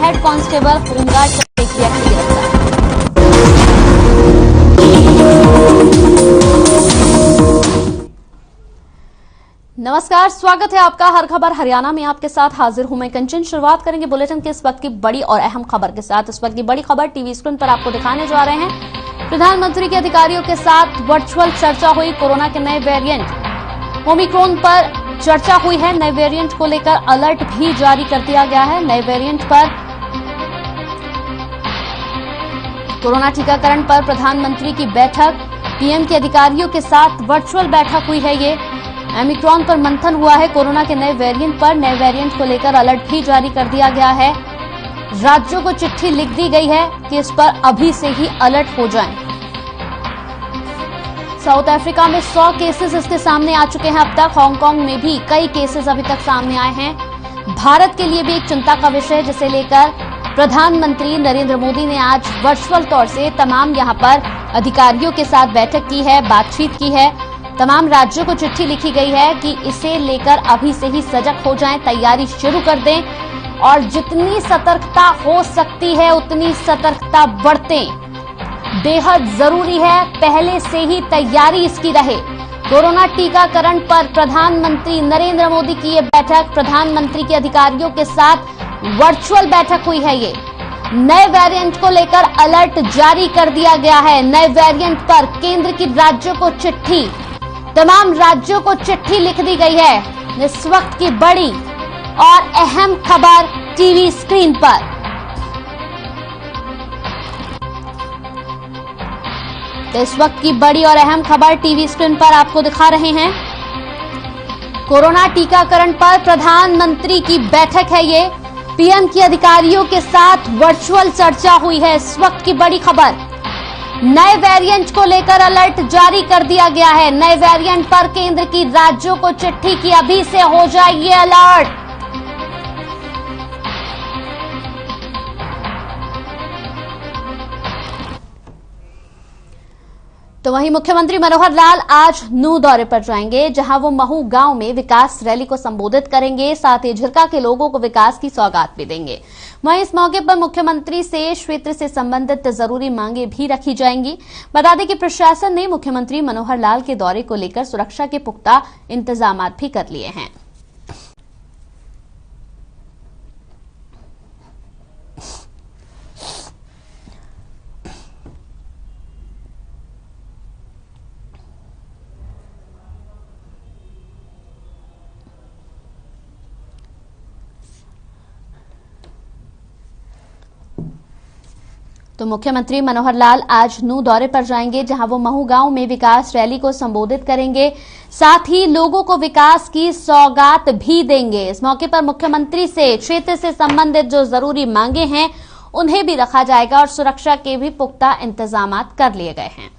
Head constable home guard का एक व्यक्ति गिरफ्तार। नमस्कार, स्वागत है आपका हर खबर हरियाणा में। आपके साथ हाजिर हूं मैं कंचन। शुरुआत करेंगे बुलेटिन के इस वक्त की बड़ी और अहम खबर के साथ। इस वक्त की बड़ी खबर टीवी स्क्रीन पर आपको दिखाने जा रहे हैं। प्रधानमंत्री के अधिकारियों के साथ वर्चुअल चर्चा हुई। कोरोना के नए वेरिएंट ओमिक्रॉन पर चर्चा हुई है। नए वेरिएंट को लेकर अलर्ट भी जारी कर दिया गया है। नए वेरिएंट पर कोरोना टीकाकरण पर प्रधानमंत्री की बैठक, पीएम के अधिकारियों के साथ वर्चुअल बैठक हुई है। ये ओमिक्रॉन पर मंथन हुआ है। कोरोना के नए वेरिएंट पर, नए वेरिएंट को लेकर अलर्ट भी जारी कर दिया गया है। राज्यों को चिट्ठी लिख दी गई है कि इस पर अभी से ही अलर्ट हो जाएं। साउथ अफ्रीका में 100 केसेस इसके सामने आ चुके हैं अब तक। हांगकांग में भी कई केसेस अभी तक सामने आए हैं। भारत के लिए भी एक चिंता का विषय, जिसे लेकर प्रधानमंत्री नरेंद्र मोदी ने आज वर्चुअल तौर से तमाम यहां पर अधिकारियों के साथ बैठक की है, बातचीत की है। तमाम राज्यों को चिट्ठी लिखी गई है कि इसे लेकर अभी से ही सजग हो जाएं, तैयारी शुरू कर दें और जितनी सतर्कता हो सकती है उतनी सतर्कता बरतें। बेहद जरूरी है, पहले से ही तैयारी इसकी रहे। कोरोना टीकाकरण पर प्रधानमंत्री नरेंद्र मोदी की ये बैठक, प्रधानमंत्री के अधिकारियों के साथ वर्चुअल बैठक हुई है। ये नए वेरिएंट को लेकर अलर्ट जारी कर दिया गया है। नए वेरिएंट पर केंद्र की राज्यों को चिट्ठी, तमाम राज्यों को चिट्ठी लिख दी गई है। इस वक्त की बड़ी और अहम खबर टीवी स्क्रीन पर। तो इस वक्त की बड़ी और अहम खबर टीवी स्क्रीन पर आपको दिखा रहे हैं। कोरोना टीकाकरण पर प्रधानमंत्री की बैठक है ये। पीएम की अधिकारियों के साथ वर्चुअल चर्चा हुई है। इस वक्त की बड़ी खबर, नए वेरिएंट को लेकर अलर्ट जारी कर दिया गया है। नए वेरिएंट पर केंद्र की राज्यों को चिट्ठी की अभी से हो जाए ये अलर्ट। तो वहीं मुख्यमंत्री मनोहर लाल आज नूह दौरे पर जाएंगे, जहां वो महू गांव में विकास रैली को संबोधित करेंगे। साथ ही झिरका के लोगों को विकास की सौगात भी देंगे। वहीं इस मौके पर मुख्यमंत्री से क्षेत्र से संबंधित जरूरी मांगे भी रखी जाएंगी। बता दें कि प्रशासन ने मुख्यमंत्री मनोहर लाल के दौरे को लेकर सुरक्षा के पुख्ता इंतजाम भी कर लिए हैं। तो मुख्यमंत्री मनोहर लाल आज नूह दौरे पर जाएंगे, जहां वो महू गांव में विकास रैली को संबोधित करेंगे। साथ ही लोगों को विकास की सौगात भी देंगे। इस मौके पर मुख्यमंत्री से क्षेत्र से संबंधित जो जरूरी मांगे हैं उन्हें भी रखा जाएगा और सुरक्षा के भी पुख्ता इंतजाम कर लिए गए हैं।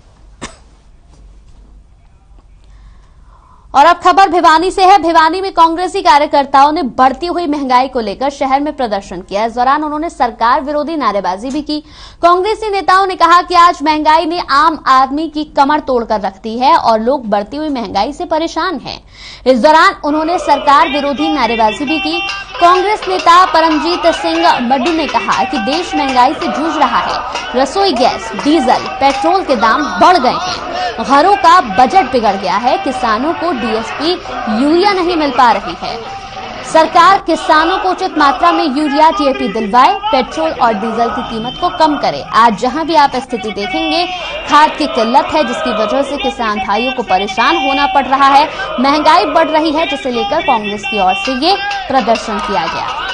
और अब खबर भिवानी से है। भिवानी में कांग्रेसी कार्यकर्ताओं ने बढ़ती हुई महंगाई को लेकर शहर में प्रदर्शन किया। इस दौरान उन्होंने सरकार विरोधी नारेबाजी भी की। कांग्रेसी नेताओं ने कहा कि आज महंगाई ने आम आदमी की कमर तोड़कर रख दी है और लोग बढ़ती हुई महंगाई से परेशान हैं। इस दौरान उन्होंने सरकार विरोधी नारेबाजी भी की। कांग्रेस नेता परमजीत सिंह मड्डू ने कहा कि देश महंगाई से जूझ रहा है। रसोई गैस, डीजल, पेट्रोल के दाम बढ़ गए हैं। घरों का बजट बिगड़ गया है। किसानों को डीएसपी यूरिया नहीं मिल पा रही है। सरकार किसानों को उचित मात्रा में यूरिया, टीएपी दिलवाए, पेट्रोल और डीजल की कीमत को कम करे। आज जहां भी आप स्थिति देखेंगे, खाद की किल्लत है, जिसकी वजह से किसान भाइयों को परेशान होना पड़ रहा है। महंगाई बढ़ रही है, जिसे लेकर कांग्रेस की ओर से ये प्रदर्शन किया गया।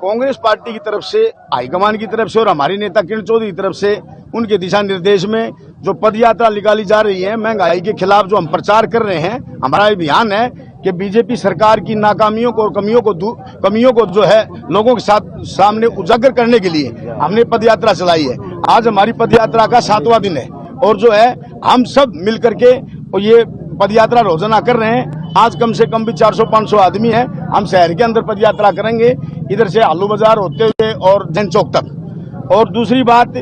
कांग्रेस पार्टी की तरफ से, हाईकमान की तरफ से और हमारी नेता किरण चौधरी की तरफ से उनके दिशा निर्देश में जो पद यात्रा निकाली जा रही है, महंगाई के खिलाफ जो हम प्रचार कर रहे हैं, हमारा अभियान है कि बीजेपी सरकार की नाकामियों को और कमियों को जो है लोगों के साथ सामने उजागर करने के लिए हमने पद यात्रा चलाई है। आज हमारी पद यात्रा का 7वां दिन है और जो है हम सब मिलकर के ये पद यात्रा रोजाना कर रहे हैं। आज कम से कम भी 400-500 आदमी है। हम शहर के अंदर पद यात्रा करेंगे, इधर से आलू बाजार होते हुए और जैन चौक तक। और दूसरी बात,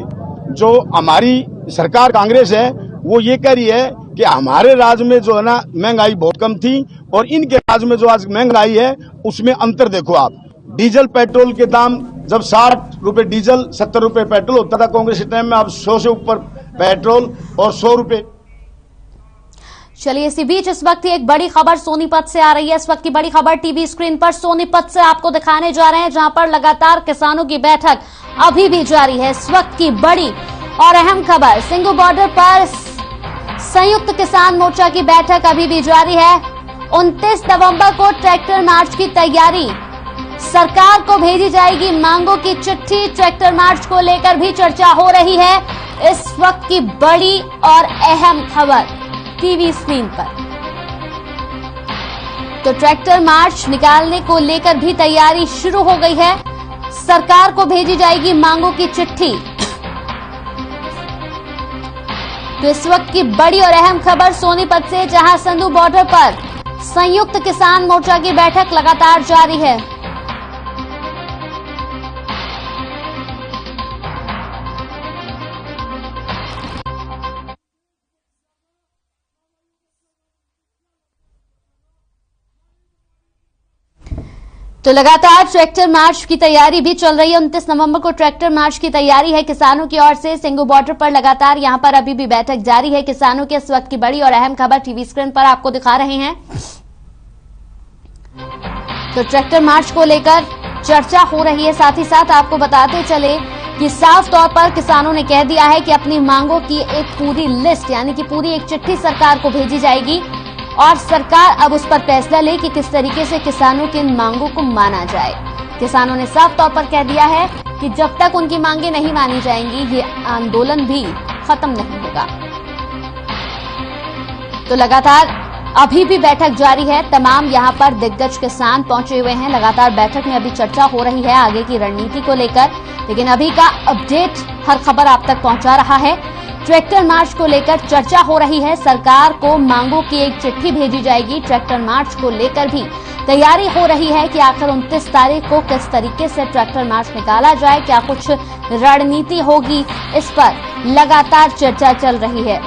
जो हमारी सरकार कांग्रेस है वो ये कह रही है कि हमारे राज्य में जो है ना महंगाई बहुत कम थी और इनके राज्य में जो आज महंगाई है उसमें अंतर देखो आप। डीजल पेट्रोल के दाम जब 60 रुपए डीजल 70 रुपए पेट्रोल होता था कांग्रेस के टाइम में, अब 100 से ऊपर पेट्रोल और 100 रुपए। चलिए, इसी बीच इस वक्त एक बड़ी खबर सोनीपत से आ रही है। इस वक्त की बड़ी खबर टीवी स्क्रीन पर सोनीपत से आपको दिखाने जा रहे हैं, जहां पर लगातार किसानों की बैठक अभी भी जारी है। इस वक्त की बड़ी और अहम खबर, सिंगू बॉर्डर पर संयुक्त किसान मोर्चा की बैठक अभी भी जारी है। 29 नवंबर को ट्रैक्टर मार्च की तैयारी, सरकार को भेजी जाएगी मांगों की चिट्ठी। ट्रैक्टर मार्च को लेकर भी चर्चा हो रही है। इस वक्त की बड़ी और अहम खबर टीवी स्क्रीन पर। तो ट्रैक्टर मार्च निकालने को लेकर भी तैयारी शुरू हो गई है। सरकार को भेजी जाएगी मांगों की चिट्ठी। तो इस वक्त की बड़ी और अहम खबर सोनीपत से, जहां संधू बॉर्डर पर संयुक्त किसान मोर्चा की बैठक लगातार जारी है। तो लगातार ट्रैक्टर मार्च की तैयारी भी चल रही है। 29 नवंबर को ट्रैक्टर मार्च की तैयारी है किसानों की ओर से। सिंगू बॉर्डर पर लगातार यहां पर अभी भी बैठक जारी है किसानों के। इस वक्त की बड़ी और अहम खबर टीवी स्क्रीन पर आपको दिखा रहे हैं। तो ट्रैक्टर मार्च को लेकर चर्चा हो रही है। साथ ही साथ आपको बताते चले कि साफ तौर पर किसानों ने कह दिया है कि अपनी मांगों की एक पूरी लिस्ट, यानी कि पूरी एक चिट्ठी सरकार को भेजी जाएगी और सरकार अब उस पर फैसला ले कि किस तरीके से किसानों की इन मांगों को माना जाए। किसानों ने साफ तौर पर कह दिया है कि जब तक उनकी मांगे नहीं मानी जाएंगी, ये आंदोलन भी खत्म नहीं होगा। तो लगातार अभी भी बैठक जारी है। तमाम यहां पर दिग्गज किसान पहुंचे हुए हैं। लगातार बैठक में अभी चर्चा हो रही है आगे की रणनीति को लेकर, लेकिन अभी का अपडेट हर खबर आप तक पहुंचा रहा है। ट्रैक्टर मार्च को लेकर चर्चा हो रही है। सरकार को मांगों की एक चिट्ठी भेजी जाएगी। ट्रैक्टर मार्च को लेकर भी तैयारी हो रही है कि आखिर 29 तारीख को किस तरीके से ट्रैक्टर मार्च निकाला जाए, क्या कुछ रणनीति होगी, इस पर लगातार चर्चा चल रही है।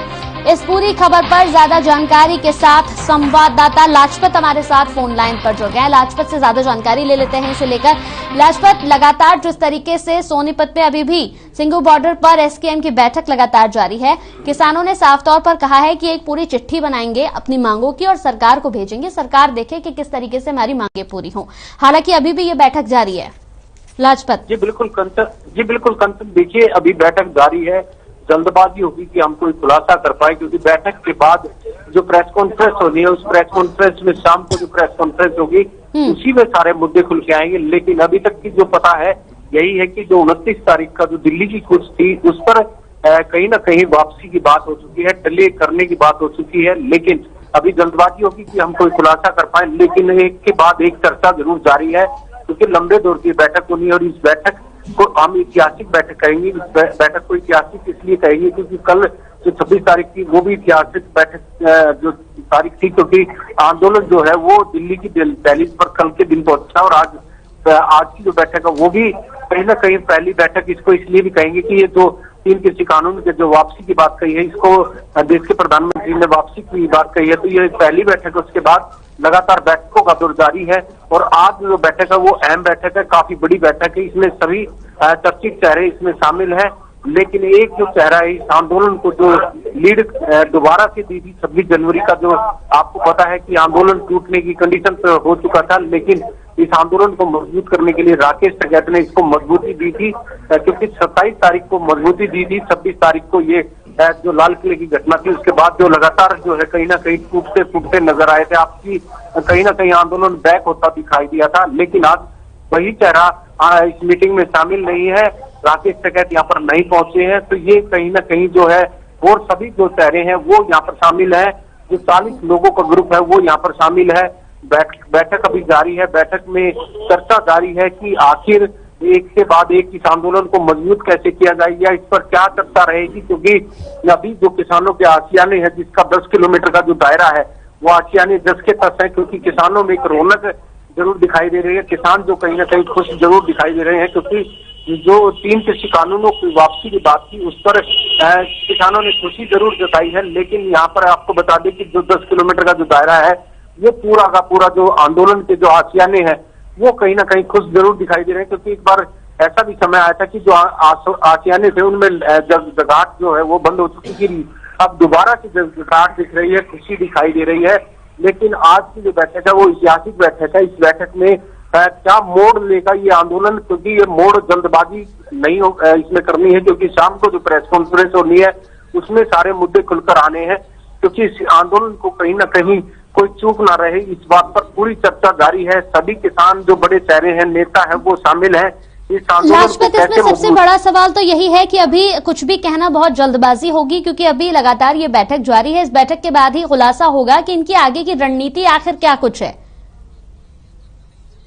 इस पूरी खबर पर ज्यादा जानकारी के साथ संवाददाता लाजपत हमारे साथ फोन लाइन पर जुड़ गए हैं। लाजपत से ज्यादा जानकारी ले लेते हैं इसे लेकर। लाजपत, लगातार जिस तरीके से सोनीपत में अभी भी सिंगू बॉर्डर पर एसकेएम की बैठक लगातार जारी है, किसानों ने साफ तौर पर कहा है कि एक पूरी चिट्ठी बनाएंगे अपनी मांगों की और सरकार को भेजेंगे, सरकार देखे कि किस तरीके से हमारी मांगे पूरी हों। हालांकि अभी भी ये बैठक जारी है। लाजपत जी बिल्कुल कंचन, देखिए अभी बैठक जारी है। जल्दबाजी होगी कि हम कोई खुलासा कर पाए, क्योंकि बैठक के बाद जो प्रेस कॉन्फ्रेंस होनी है, उस प्रेस कॉन्फ्रेंस में शाम को जो प्रेस कॉन्फ्रेंस होगी उसी में सारे मुद्दे खुल के आएंगे। लेकिन अभी तक की जो पता है यही है कि जो 29 तारीख का जो दिल्ली की कुछ थी, उस पर कहीं ना कहीं वापसी की बात हो चुकी है, डिले करने की बात हो चुकी है। लेकिन अभी जल्दबाजी होगी कि हम कोई खुलासा कर पाए, लेकिन एक के बाद एक चर्चा जरूर जारी है, क्योंकि लंबे दौर की बैठक होनी है। और इस बैठक को हम ऐतिहासिक बैठक कहेंगे। इस बैठक को ऐतिहासिक इसलिए कहेंगे क्योंकि कल जो 26 तारीख की वो भी ऐतिहासिक बैठक जो तारीख थी, क्योंकि आंदोलन जो है वो दिल्ली की दहलीज पर कल के दिन पहुंचा। और आज की जो बैठक है वो भी कहीं ना कहीं पहली बैठक इसको इसलिए भी कहेंगे कि ये जो 3 कृषि कानून के जो वापसी की बात कही है, इसको देश के प्रधानमंत्री ने वापसी की बात कही है, तो ये पहली बैठक है। उसके बाद लगातार बैठकों का दौर जारी है और आज जो बैठक है वो अहम बैठक है, काफी बड़ी बैठक है। इसमें सभी चर्चित चेहरे इसमें शामिल हैं। लेकिन एक जो चेहरा है इस आंदोलन को जो लीड दोबारा से दी थी 26 जनवरी का, जो आपको पता है कि आंदोलन टूटने की कंडीशन पर हो चुका था, लेकिन इस आंदोलन को मजबूत करने के लिए राकेश टिकैत ने इसको मजबूती दी थी, क्योंकि 27 तारीख को मजबूती दी थी, 26 तारीख को ये जो लाल किले की घटना थी उसके बाद जो लगातार जो है कहीं ना कहीं टूटते नजर आए थे, आपकी कहीं ना कहीं आंदोलन बैक होता दिखाई दिया था। लेकिन आज वही चेहरा इस मीटिंग में शामिल नहीं है, राकेश टिकैत यहाँ पर नहीं पहुंचे हैं, तो ये कहीं ना कहीं जो है और सभी जो चेहरे हैं वो यहाँ पर शामिल है। जो 40 लोगों का ग्रुप है वो यहाँ पर शामिल है। बैठक अभी जारी है। बैठक में चर्चा जारी है कि आखिर एक के बाद एक इस आंदोलन को मजबूत कैसे किया जाए, या इस पर क्या चर्चा रहेगी, क्योंकि अभी जो किसानों के आशियाने हैं जिसका 10 किलोमीटर का जो दायरा है वो आशियाने 10 के तक है, क्योंकि किसानों में एक रौनक जरूर दिखाई दे रही है। किसान जो कहीं ना कहीं खुश जरूर दिखाई दे रहे हैं, क्योंकि जो 3 कृषि कानूनों की वापसी की बात थी, उस पर किसानों ने खुशी जरूर जताई है। लेकिन यहाँ पर आपको बता दें कि जो 10 किलोमीटर का जो दायरा है, ये पूरा का पूरा जो आंदोलन के जो आशियाने हैं, वो कहीं ना कहीं खुश जरूर दिखाई दे रहे हैं। क्योंकि एक बार ऐसा भी समय आया था कि जो आशियाने थे उनमें जगाट जो है वो बंद हो चुकी थी। अब दोबारा से जगाट दिख रही है, खुशी दिखाई दे रही है। लेकिन आज की जो बैठक है वो ऐतिहासिक बैठक है। इस बैठक में क्या मोड़ लेगा ये आंदोलन, क्योंकि ये मोड़ जल्दबाजी नहीं हो इसमें करनी है, क्योंकि शाम को जो प्रेस कॉन्फ्रेंस होनी है उसमें सारे मुद्दे खुलकर आने हैं। क्योंकि इस आंदोलन को कहीं ना कहीं कोई चूक ना रहे, इस बात पर पूरी चर्चा जारी है। सभी किसान जो बड़े चेहरे हैं, नेता हैं, वो शामिल हैं इस आंदोलन को। इसमें सबसे बड़ा सवाल तो यही है कि अभी कुछ भी कहना बहुत जल्दबाजी होगी, क्योंकि अभी लगातार ये बैठक जारी है। इस बैठक के बाद ही खुलासा होगा कि इनकी आगे की रणनीति आखिर क्या कुछ है।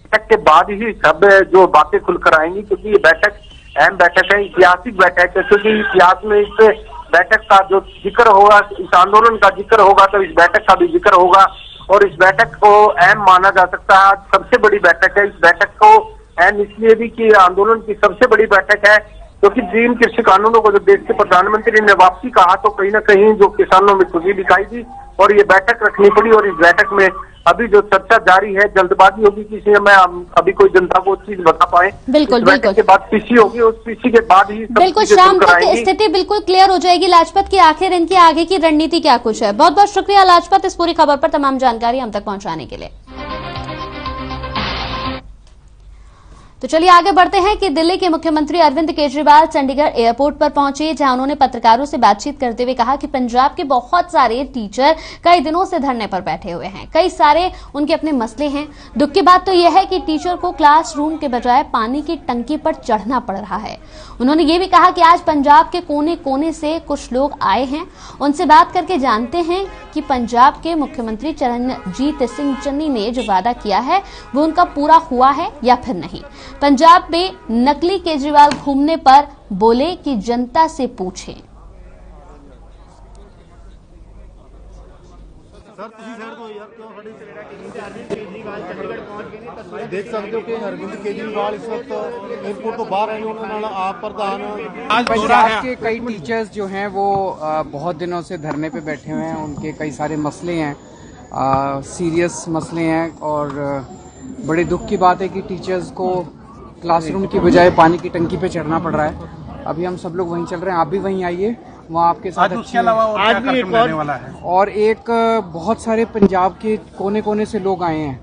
बैठक के बाद ही सब जो बातें खुलकर आएंगी, क्योंकि ये बैठक अहम बैठक है, ऐतिहासिक बैठक है। क्योंकि इतिहास में इस बैठक का जो जिक्र होगा, इस आंदोलन का जिक्र होगा, तो इस बैठक का भी जिक्र होगा। और इस बैठक को अहम माना जा सकता है। आज सबसे बड़ी बैठक है। इस बैठक को अहम इसलिए भी कि आंदोलन की सबसे बड़ी बैठक है, क्योंकि 3 कृषि कानूनों को जब देश के प्रधानमंत्री ने वापसी कहा, तो कहीं ना कहीं जो किसानों में खुशी दिखाई दी और ये बैठक रखनी पड़ी। और इस बैठक में अभी जो चर्चा जारी है, जल्दबाजी होगी किसी में अभी कोई जनता को चीज बता पाए। बिल्कुल बैठक के बाद पीसी होगी, उस पीसी के बाद ही बिल्कुल शाम तक स्थिति बिल्कुल क्लियर हो जाएगी लाजपत की आखिर इनकी आगे की रणनीति क्या कुछ है। बहुत बहुत शुक्रिया लाजपत इस पूरी खबर पर तमाम जानकारी हम तक पहुंचाने के लिए। तो चलिए आगे बढ़ते हैं कि दिल्ली के मुख्यमंत्री अरविंद केजरीवाल चंडीगढ़ एयरपोर्ट पर पहुंचे, जहां उन्होंने पत्रकारों से बातचीत करते हुए कहा कि पंजाब के बहुत सारे टीचर कई दिनों से धरने पर बैठे हुए हैं। कई सारे उनके अपने मसले हैं। दुख की बात तो यह है कि टीचर को क्लासरूम के बजाय पानी की टंकी पर चढ़ना पड़ रहा है। उन्होंने ये भी कहा कि आज पंजाब के कोने कोने से कुछ लोग आए हैं, उनसे बात करके जानते हैं कि पंजाब के मुख्यमंत्री चरणजीत सिंह चन्नी ने जो वादा किया है वो उनका पूरा हुआ है या फिर नहीं। पंजाब में नकली केजरीवाल घूमने पर बोले कि जनता से पूछें। देख सकते हो कि अरविंद केजरीवाल इस वक्त एयरपोर्ट तो बाहर है। उन्होंने आप प्रधान पंजाब के कई टीचर्स जो हैं वो बहुत दिनों से धरने पे बैठे हुए हैं। उनके कई सारे मसले हैं, सीरियस मसले हैं। और बड़े दुख की बात है कि टीचर्स को क्लासरूम की बजाय पानी की टंकी पे चढ़ना पड़ रहा है। अभी हम सब लोग वहीं चल रहे हैं, आप भी वहीं आइए, वहाँ आपके साथ अच्छे आज भी एक वाला है। और एक बहुत सारे पंजाब के कोने कोने से लोग आए हैं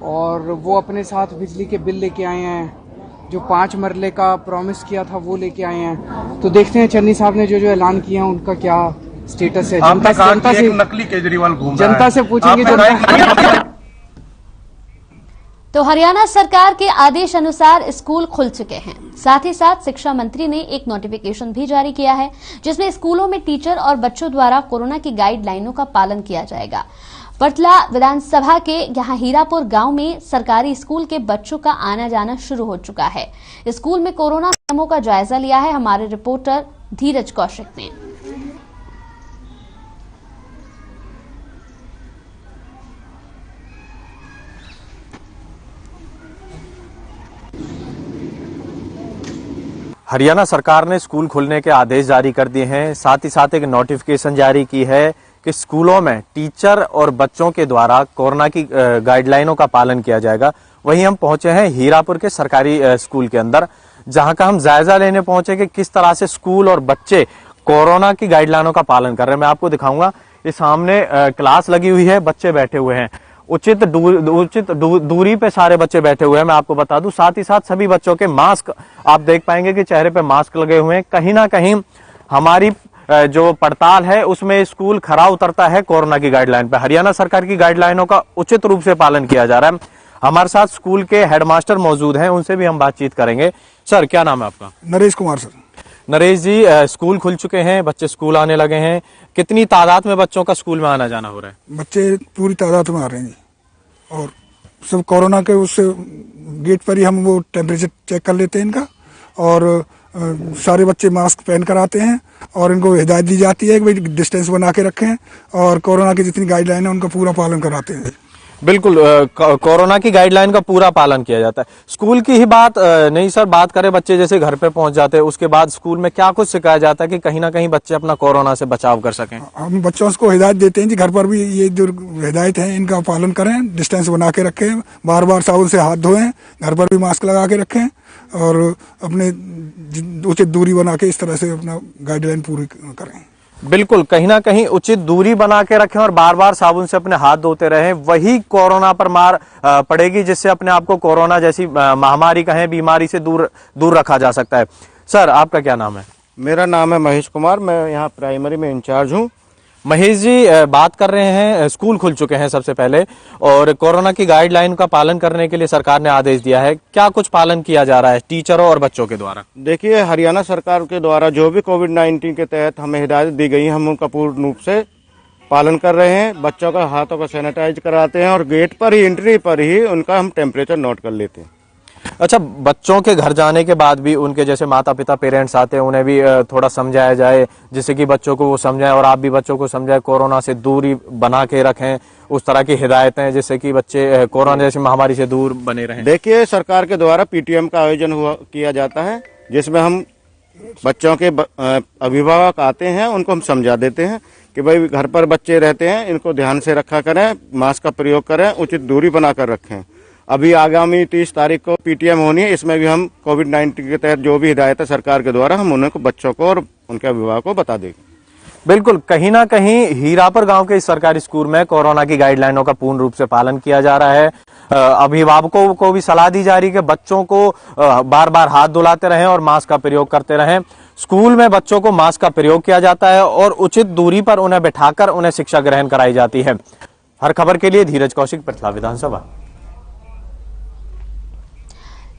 और वो अपने साथ बिजली के बिल लेके आए हैं। जो 5 मरले का प्रॉमिस किया था वो लेके आए हैं। तो देखते हैं चन्नी साहब ने जो जो ऐलान किया है उनका क्या स्टेटस है। जनता से नकली केजरीवाल घूम जनता से पूछेंगे। तो हरियाणा सरकार के आदेश अनुसार स्कूल खुल चुके हैं। साथ ही साथ शिक्षा मंत्री ने एक नोटिफिकेशन भी जारी किया है, जिसमें स्कूलों में टीचर और बच्चों द्वारा कोरोना की गाइडलाइनों का पालन किया जाएगा। पटला विधानसभा के यहां हीरापुर गांव में सरकारी स्कूल के बच्चों का आना जाना शुरू हो चुका है। स्कूल में कोरोना नियमों का जायजा लिया है हमारे रिपोर्टर धीरज कौशिक ने। हरियाणा सरकार ने स्कूल खुलने के आदेश जारी कर दिए हैं। साथ ही साथ एक नोटिफिकेशन जारी की है कि स्कूलों में टीचर और बच्चों के द्वारा कोरोना की गाइडलाइनों का पालन किया जाएगा। वहीं हम पहुंचे हैं हीरापुर के सरकारी स्कूल के अंदर, जहां का हम जायजा लेने पहुंचे कि किस तरह से स्कूल और बच्चे कोरोना की गाइडलाइनों का पालन कर रहे हैं। मैं आपको दिखाऊंगा, ये सामने क्लास लगी हुई है, बच्चे बैठे हुए हैं। उचित दूरी पे सारे बच्चे बैठे हुए हैं, मैं आपको बता दूं। साथ ही साथ सभी बच्चों के मास्क आप देख पाएंगे कि चेहरे पे मास्क लगे हुए हैं। कहीं ना कहीं हमारी जो पड़ताल है उसमें स्कूल खरा उतरता है कोरोना की गाइडलाइन पे। हरियाणा सरकार की गाइडलाइनों का उचित रूप से पालन किया जा रहा है। हमारे साथ स्कूल के हेडमास्टर मौजूद हैं, उनसे भी हम बातचीत करेंगे। सर, क्या नाम है आपका? नरेश कुमार सर। नरेश जी, स्कूल खुल चुके हैं, बच्चे स्कूल आने लगे हैं। कितनी तादाद में बच्चों का स्कूल में आना जाना हो रहा है? बच्चे पूरी तादाद में आ रहे हैं जी। और सब कोरोना के उस गेट पर ही हम वो टेम्परेचर चेक कर लेते हैं इनका। और सारे बच्चे मास्क पहन कर आते हैं और इनको हिदायत दी जाती है कि भाई डिस्टेंस बना के रखें और कोरोना की जितनी गाइडलाइन है उनका पूरा पालन कराते हैं। बिल्कुल कोरोना की गाइडलाइन का पूरा पालन किया जाता है। स्कूल की ही बात नहीं सर, बात करें बच्चे जैसे घर पे पहुंच जाते हैं उसके बाद स्कूल में क्या कुछ सिखाया जाता है कि कहीं ना कहीं बच्चे अपना कोरोना से बचाव कर सकें? हम बच्चों को हिदायत देते हैं कि घर पर भी ये जो हिदायत है इनका पालन करें, डिस्टेंस बना के रखें, बार बार साबुन से हाथ धोएं, घर पर भी मास्क लगा के रखें और अपने उचित दूरी बना के इस तरह से अपना गाइडलाइन पूरी करें। बिल्कुल, कहीं ना कहीं उचित दूरी बना के रखें और बार बार साबुन से अपने हाथ धोते रहें, वही कोरोना पर मार पड़ेगी, जिससे अपने आप को कोरोना जैसी महामारी कहें बीमारी से दूर रखा जा सकता है। सर, आपका क्या नाम है? मेरा नाम है महेश कुमार, मैं यहाँ प्राइमरी में इंचार्ज हूँ। महेश जी, बात कर रहे हैं, स्कूल खुल चुके हैं सबसे पहले और कोरोना की गाइडलाइन का पालन करने के लिए सरकार ने आदेश दिया है। क्या कुछ पालन किया जा रहा है टीचरों और बच्चों के द्वारा? देखिए, हरियाणा सरकार के द्वारा जो भी कोविड-19 के तहत हमें हिदायत दी गई, हम उनका पूर्ण रूप से पालन कर रहे हैं। बच्चों का हाथों को सैनिटाइज कराते हैं और गेट पर ही, एंट्री पर ही उनका हम टेम्परेचर नोट कर लेते हैं। अच्छा, बच्चों के घर जाने के बाद भी उनके जैसे माता पिता पेरेंट्स आते हैं, उन्हें भी थोड़ा समझाया जाए, जिससे कि बच्चों को वो समझाएं और आप भी बच्चों को समझाएं, कोरोना से दूरी बना के रखें, उस तरह की हिदायतें, जिससे कि बच्चे कोरोना जैसी महामारी से दूर बने रहें। देखिए, सरकार के द्वारा पीटीएम का आयोजन किया जाता है, जिसमें हम बच्चों के अभिभावक आते हैं, उनको हम समझा देते हैं कि भाई घर पर बच्चे रहते हैं, इनको ध्यान से रखा करें, मास्क का प्रयोग करें, उचित दूरी बनाकर रखें। अभी आगामी 30 तारीख को पीटीएम होनी है, इसमें भी हम कोविड-19 के तहत जो भी हिदायत है सरकार के द्वारा, हम उनको बच्चों को और उनके अभिभावकों को बता देंगे। बिल्कुल, कहीं ना कहीं हीरापुर गांव के इस सरकारी स्कूल में कोरोना की गाइडलाइनों का पूर्ण रूप से पालन किया जा रहा है। अभिभावकों को भी सलाह दी जा रही है कि बच्चों को बार बार हाथ धुलाते रहें और मास्क का प्रयोग करते रहें। स्कूल में बच्चों को मास्क का प्रयोग किया जाता है और उचित दूरी पर उन्हें बैठाकर उन्हें शिक्षा ग्रहण कराई जाती है। हर खबर के लिए धीरज कौशिक, पृथला विधानसभा।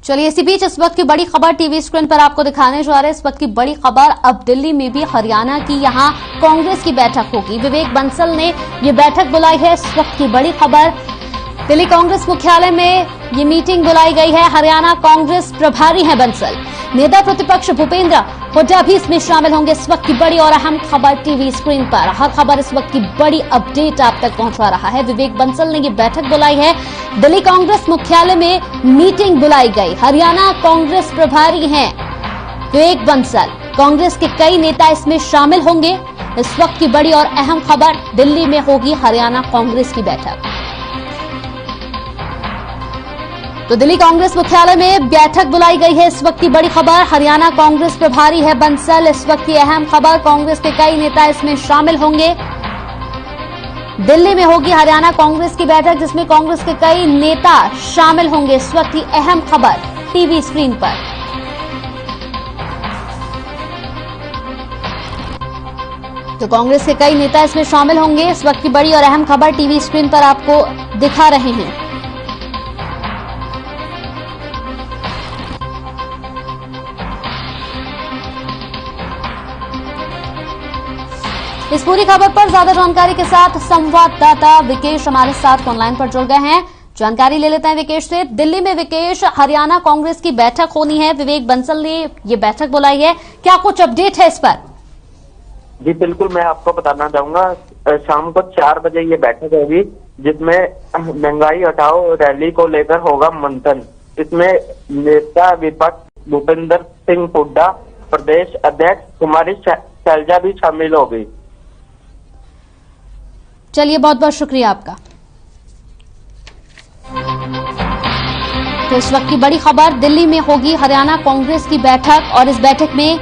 चलिए, इसी बीच इस वक्त की बड़ी खबर टीवी स्क्रीन पर आपको दिखाने जा रहे हैं। इस वक्त की बड़ी खबर, अब दिल्ली में भी हरियाणा की यहां कांग्रेस की बैठक होगी। विवेक बंसल ने ये बैठक बुलाई है। इस वक्त की बड़ी खबर, दिल्ली कांग्रेस मुख्यालय में ये मीटिंग बुलाई गई है। हरियाणा कांग्रेस प्रभारी हैं बंसल। नेता प्रतिपक्ष भूपेंद्र हुड्डा भी इसमें शामिल होंगे। इस वक्त की बड़ी और अहम खबर टीवी स्क्रीन पर। हर खबर इस वक्त की बड़ी अपडेट आप तक पहुंचा रहा है। विवेक बंसल ने ये बैठक बुलाई है। दिल्ली कांग्रेस मुख्यालय में मीटिंग बुलाई गई। हरियाणा कांग्रेस प्रभारी हैं विवेक बंसल। कांग्रेस के कई नेता इसमें शामिल होंगे। इस वक्त की बड़ी और अहम खबर, दिल्ली में होगी हरियाणा कांग्रेस की बैठक। तो दिल्ली कांग्रेस मुख्यालय में बैठक बुलाई गई है। इस वक्त की बड़ी खबर, हरियाणा कांग्रेस प्रभारी है बंसल। इस वक्त की अहम खबर, कांग्रेस के कई नेता इसमें शामिल होंगे। दिल्ली में होगी हरियाणा कांग्रेस की बैठक, जिसमें कांग्रेस के कई नेता शामिल होंगे। इस वक्त की अहम खबर टीवी स्क्रीन पर। तो कांग्रेस के कई नेता इसमें शामिल होंगे। इस वक्त की बड़ी और अहम खबर टीवी स्क्रीन पर आपको दिखा रहे हैं। इस पूरी खबर पर ज्यादा जानकारी के साथ संवाददाता विकेश हमारे साथ ऑनलाइन पर जुड़ गए हैं। जानकारी ले लेते हैं विकेश से। दिल्ली में विकेश, हरियाणा कांग्रेस की बैठक होनी है। विवेक बंसल ने ये बैठक बुलाई है, क्या कुछ अपडेट है इस पर? जी बिल्कुल, मैं आपको बताना चाहूंगा, शाम को 4 बजे ये बैठक होगी, जिसमें महंगाई हटाओ रैली को लेकर होगा मंथन। इसमें नेता विपक्ष भूपेंद्र सिंह हुड्डा, प्रदेश अध्यक्ष कुमारी शैलजा भी शामिल होगी। चलिए, बहुत बहुत शुक्रिया आपका। तो इस वक्त की बड़ी खबर, दिल्ली में होगी हरियाणा कांग्रेस की बैठक और इस बैठक में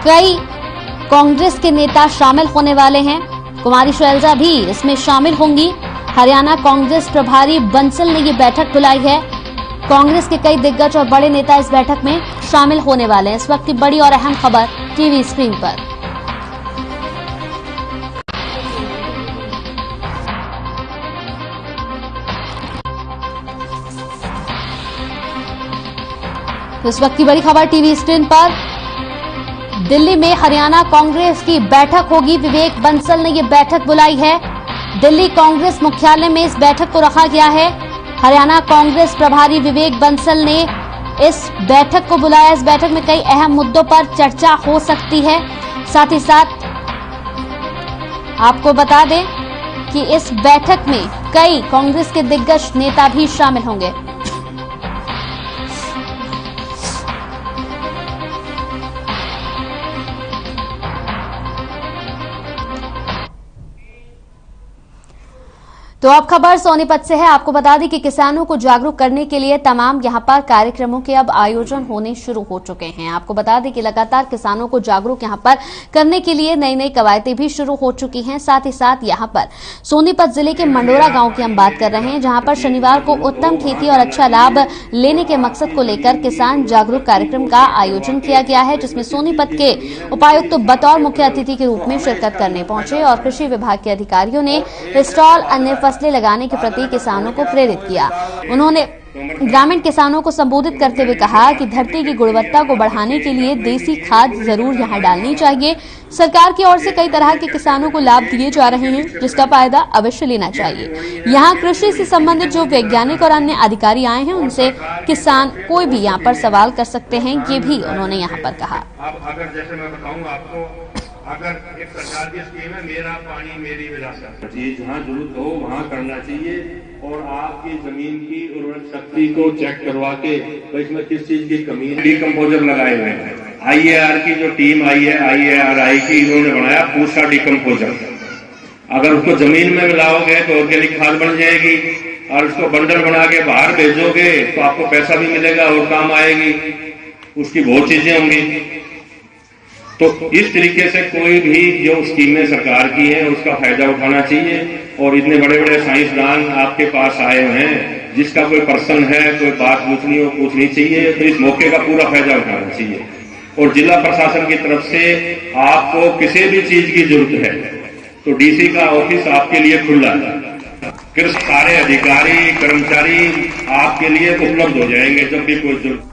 कई कांग्रेस के नेता शामिल होने वाले हैं। कुमारी शैलजा भी इसमें शामिल होंगी। हरियाणा कांग्रेस प्रभारी बंसल ने ये बैठक बुलाई है। कांग्रेस के कई दिग्गज और बड़े नेता इस बैठक में शामिल होने वाले हैं। इस वक्त की बड़ी और अहम खबर टीवी स्क्रीन पर। इस वक्त की बड़ी खबर टीवी स्क्रीन पर, दिल्ली में हरियाणा कांग्रेस की बैठक होगी। विवेक बंसल ने यह बैठक बुलाई है। दिल्ली कांग्रेस मुख्यालय में इस बैठक को रखा गया है। हरियाणा कांग्रेस प्रभारी विवेक बंसल ने इस बैठक को बुलाया। इस बैठक में कई अहम मुद्दों पर चर्चा हो सकती है। साथ ही साथ आपको बता दें कि इस बैठक में कई कांग्रेस के दिग्गज नेता भी शामिल होंगे। तो अब खबर सोनीपत से है। आपको बता दें कि किसानों को जागरूक करने के लिए तमाम यहां पर कार्यक्रमों के अब आयोजन होने शुरू हो चुके हैं। आपको बता दें कि लगातार किसानों को जागरूक यहां पर करने के लिए नई नई कवायतें भी शुरू हो चुकी हैं। साथ ही साथ यहां पर सोनीपत जिले के मंडोरा गांव की हम बात कर रहे हैं, जहां पर शनिवार को उत्तम खेती और अच्छा लाभ लेने के मकसद को लेकर किसान जागरूक कार्यक्रम का आयोजन किया गया है, जिसमें सोनीपत के उपायुक्त बतौर मुख्य अतिथि के रूप में शिरकत करने पहुंचे और कृषि विभाग के अधिकारियों ने स्टॉल अन्य फसलें लगाने के प्रति किसानों को प्रेरित किया। उन्होंने ग्रामीण किसानों को संबोधित करते हुए कहा कि धरती की गुणवत्ता को बढ़ाने के लिए देसी खाद जरूर यहां डालनी चाहिए। सरकार की ओर से कई तरह के किसानों को लाभ दिए जा रहे हैं, जिसका फायदा अवश्य लेना चाहिए। यहां कृषि से संबंधित जो वैज्ञानिक और अन्य अधिकारी आए हैं, उनसे किसान कोई भी यहां पर सवाल कर सकते हैं, ये भी उन्होंने यहां पर कहा। अगर जैसे मैं बताऊं आपको, अगर एक सरकार की स्कीम है मेरा पानी मेरी विरासत, जहाँ जरूरत हो वहाँ करना चाहिए और आपकी जमीन की उर्वरक शक्ति को चेक करवा के इसमें किस चीज की कमी है। डिकम्पोजर लगाए हुए हैं। IAR की जो टीम आई है, IARI की, इन्होंने बनाया पूसा डिकम्पोजर। अगर उसको जमीन में मिलाओगे तो ऑर्गेनिक खाद बन जाएगी और उसको बंडल बना के बाहर भेजोगे तो आपको पैसा भी मिलेगा और काम आएगी, उसकी बहुत चीजें होंगी। तो इस तरीके से कोई भी जो स्कीमें सरकार की हैं उसका फायदा उठाना चाहिए। और इतने बड़े बड़े साइंसदान आपके पास आए हुए हैं, जिसका कोई पर्सन है, कोई बात पूछनी हो पूछनी चाहिए, तो इस मौके का पूरा फायदा उठाना चाहिए। और जिला प्रशासन की तरफ से आपको किसी भी चीज की जरूरत है तो DC का ऑफिस आपके लिए खुला है। फिर सारे अधिकारी कर्मचारी आपके लिए उपलब्ध हो जाएंगे जब भी कोई जरूरत।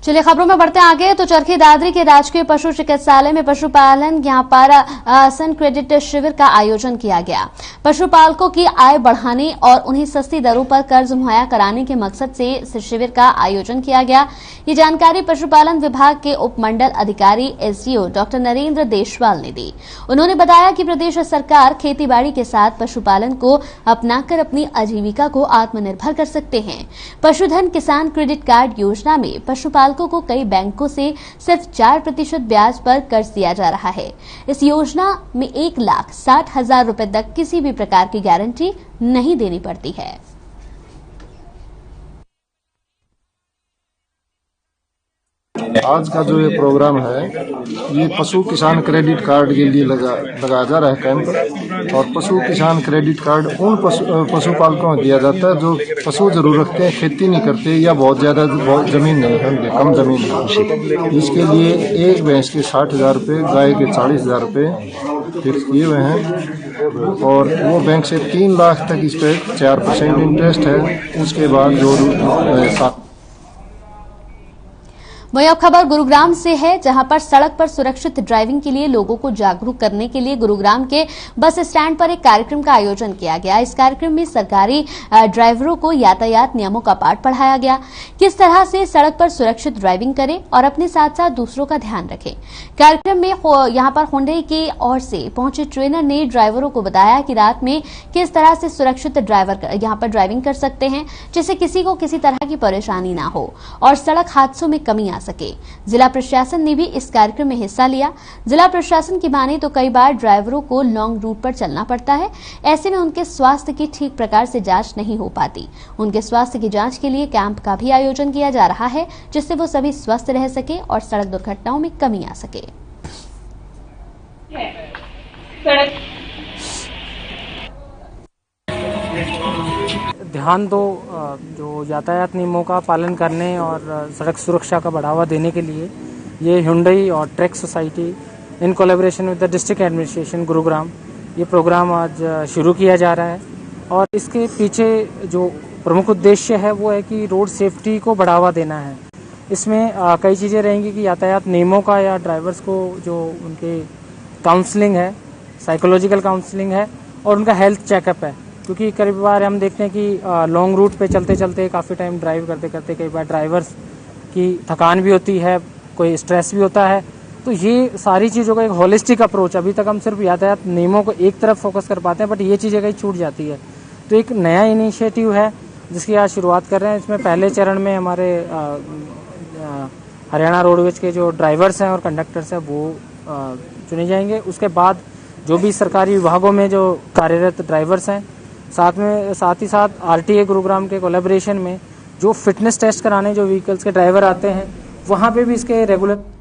चलिए खबरों में बढ़ते आगे। तो चरखी दादरी के राजकीय पशु चिकित्सालय में पशुपालन यहां पर सन क्रेडिट शिविर का आयोजन किया गया। पशुपालकों की आय बढ़ाने और उन्हें सस्ती दरों पर कर्ज मुहैया कराने के मकसद से इस शिविर का आयोजन किया गया। ये जानकारी पशुपालन विभाग के उप मंडल अधिकारी SDO डॉक्टर नरेंद्र देशवाल ने दी। उन्होंने बताया कि प्रदेश सरकार खेतीबाड़ी के साथ पशुपालन को अपनाकर अपनी आजीविका को आत्मनिर्भर कर सकते हैं। पशुधन किसान क्रेडिट कार्ड योजना में पशुपालकों को कई बैंकों से सिर्फ 4% ब्याज पर कर्ज दिया जा रहा है। इस योजना में 1,60,000 रुपए तक किसी भी प्रकार की गारंटी नहीं देनी पड़ती है। आज का जो ये प्रोग्राम है, ये पशु किसान क्रेडिट कार्ड के लिए लगाया जा रहा है कैंप। और पशु किसान क्रेडिट कार्ड उन पशुपालकों को दिया जाता है जो पशु जरूर रखते हैं, खेती नहीं करते या बहुत ज्यादा जमीन नहीं है, उनके कम जमीन है। इसके लिए एक भैंस के 60,000 रुपये, गाय के 40,000 रुपये फिक्स किए हुए हैं। और वो बैंक से 3 लाख तक इस पर 4% इंटरेस्ट है। उसके बाद जो वही अब खबर गुरुग्राम से है, जहां पर सड़क पर सुरक्षित ड्राइविंग के लिए लोगों को जागरूक करने के लिए गुरुग्राम के बस स्टैंड पर एक कार्यक्रम का आयोजन किया गया। इस कार्यक्रम में सरकारी ड्राइवरों को यातायात नियमों का पाठ पढ़ाया गया, किस तरह से सड़क पर सुरक्षित ड्राइविंग करें और अपने साथ साथ दूसरों का ध्यान रखें। कार्यक्रम में यहां पर हुंडई की ओर से पहुंचे ट्रेनर ने ड्राइवरों को बताया कि रात में किस तरह से सुरक्षित यहां पर ड्राइविंग कर सकते हैं, जिससे किसी को किसी तरह की परेशानी ना हो और सड़क हादसों में कमी आ सके। जिला प्रशासन ने भी इस कार्यक्रम में हिस्सा लिया। जिला प्रशासन की माने तो कई बार ड्राइवरों को लॉन्ग रूट पर चलना पड़ता है, ऐसे में उनके स्वास्थ्य की ठीक प्रकार से जांच नहीं हो पाती। उनके स्वास्थ्य की जांच के लिए कैंप का भी आयोजन किया जा रहा है, जिससे वो सभी स्वस्थ रह सके और सड़क दुर्घटनाओं में कमी आ सके। ध्यान दो, जो यातायात नियमों का पालन करने और सड़क सुरक्षा का बढ़ावा देने के लिए ये हुंडई और track society in collaboration with the district administration Gurugram ये प्रोग्राम आज शुरू किया जा रहा है। और इसके पीछे जो प्रमुख उद्देश्य है वो है कि रोड सेफ्टी को बढ़ावा देना है। इसमें कई चीज़ें रहेंगी कि यातायात नियमों का या ड्राइवर्स को जो उनके काउंसलिंग है, साइकोलॉजिकल काउंसलिंग है और उनका हेल्थ चेकअप है। क्योंकि कई बार हम देखते हैं कि लॉन्ग रूट पे चलते चलते काफ़ी टाइम ड्राइव करते करते कई बार ड्राइवर्स की थकान भी होती है, कोई स्ट्रेस भी होता है तो ये सारी चीज़ों का एक होलिस्टिक अप्रोच, अभी तक हम सिर्फ यातायात नियमों को एक तरफ फोकस कर पाते हैं, बट ये चीज़ें कहीं छूट जाती है। तो एक नया इनिशिएटिव है जिसकी आज शुरुआत कर रहे हैं। इसमें पहले चरण में हमारे हरियाणा रोडवेज के जो ड्राइवर्स हैं और कंडक्टर्स हैं वो चुने जाएंगे। उसके बाद जो भी सरकारी विभागों में जो कार्यरत ड्राइवर्स हैं, साथ ही साथ RTA गुरुग्राम के कोलैबोरेशन में जो फिटनेस टेस्ट कराने जो व्हीकल्स के ड्राइवर आते हैं, वहाँ पे भी इसके रेगुलर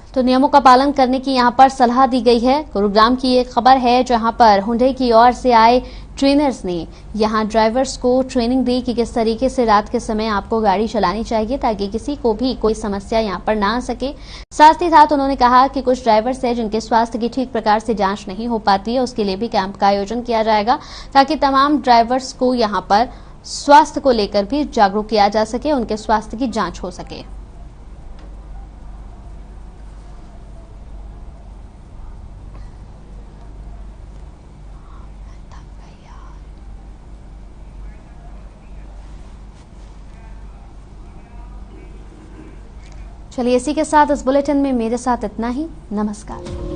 तो नियमों का पालन करने की यहां पर सलाह दी गई है। गुरुग्राम की एक खबर है जहां पर हुंडई की ओर से आए ट्रेनर्स ने यहां ड्राइवर्स को ट्रेनिंग दी कि किस तरीके से रात के समय आपको गाड़ी चलानी चाहिए ताकि किसी को भी कोई समस्या यहां पर ना आ सके। साथ ही साथ उन्होंने कहा कि कुछ ड्राइवर्स हैं जिनके स्वास्थ्य की ठीक प्रकार से जांच नहीं हो पाती है, उसके लिए भी कैंप का आयोजन किया जाएगा ताकि तमाम ड्राइवर्स को यहां पर स्वास्थ्य को लेकर भी जागरूक किया जा सके, उनके स्वास्थ्य की जाँच हो सके। चलिए इसी के साथ इस बुलेटिन में मेरे साथ इतना ही। नमस्कार।